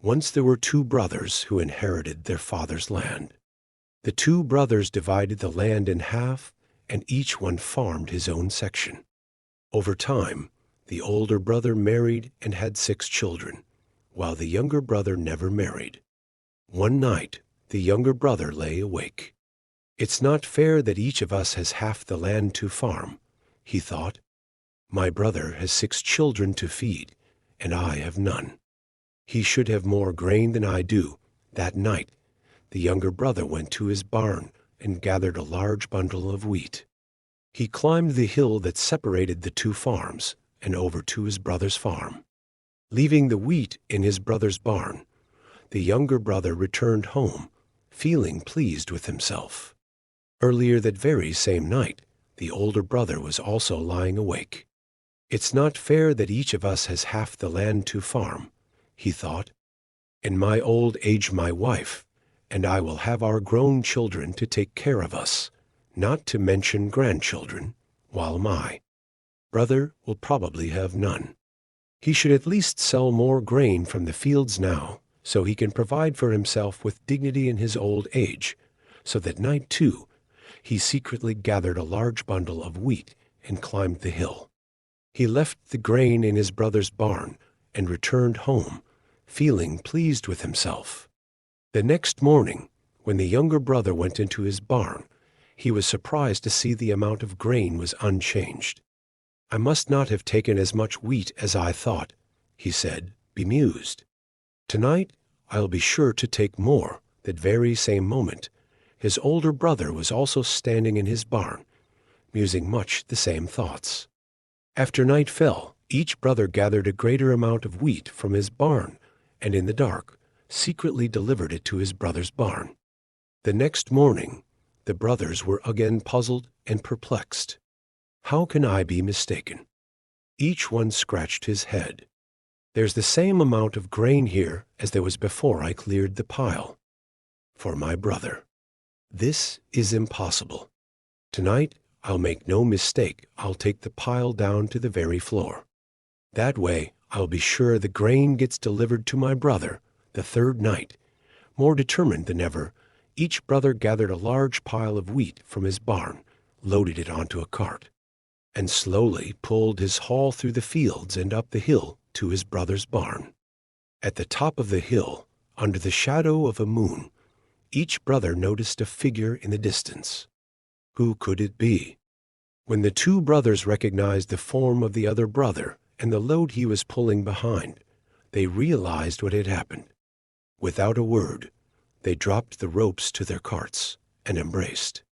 Once there were two brothers who inherited their father's land. The two brothers divided the land in half, and each one farmed his own section. Over time, the older brother married and had 6 children, while the younger brother never married. One night, the younger brother lay awake. "It's not fair that each of us has half the land to farm," he thought. "My brother has 6 children to feed, and I have none. He should have more grain than I do." That night, the younger brother went to his barn and gathered a large bundle of wheat. He climbed the hill that separated the 2 farms and over to his brother's farm. Leaving the wheat in his brother's barn, the younger brother returned home, feeling pleased with himself. Earlier that very same night, the older brother was also lying awake. "It's not fair that each of us has half the land to farm," he thought. "In my old age my wife and I will have our grown children to take care of us, not to mention grandchildren, while my brother will probably have none. He should at least sell more grain from the fields now, so he can provide for himself with dignity in his old age." So that night, too, he secretly gathered a large bundle of wheat and climbed the hill. He left the grain in his brother's barn and returned home, feeling pleased with himself. The next morning, when the younger brother went into his barn, he was surprised to see the amount of grain was unchanged. "I must not have taken as much wheat as I thought," he said, bemused. "Tonight I'll be sure to take more." That very same moment, his older brother was also standing in his barn, musing much the same thoughts. After night fell, each brother gathered a greater amount of wheat from his barn, and in the dark, secretly delivered it to his brother's barn. The next morning, the brothers were again puzzled and perplexed. "How can I be mistaken?" Each one scratched his head. "There's the same amount of grain here as there was before I cleared the pile. For my brother, this is impossible. Tonight I'll make no mistake. I'll take the pile down to the very floor. That way I'll be sure the grain gets delivered to my brother." The third night, more determined than ever, each brother gathered a large pile of wheat from his barn, loaded it onto a cart, and slowly pulled his haul through the fields and up the hill to his brother's barn. At the top of the hill, under the shadow of a moon, each brother noticed a figure in the distance. Who could it be? When the 2 brothers recognized the form of the other brother and the load he was pulling behind, they realized what had happened. Without a word, they dropped the ropes to their carts and embraced.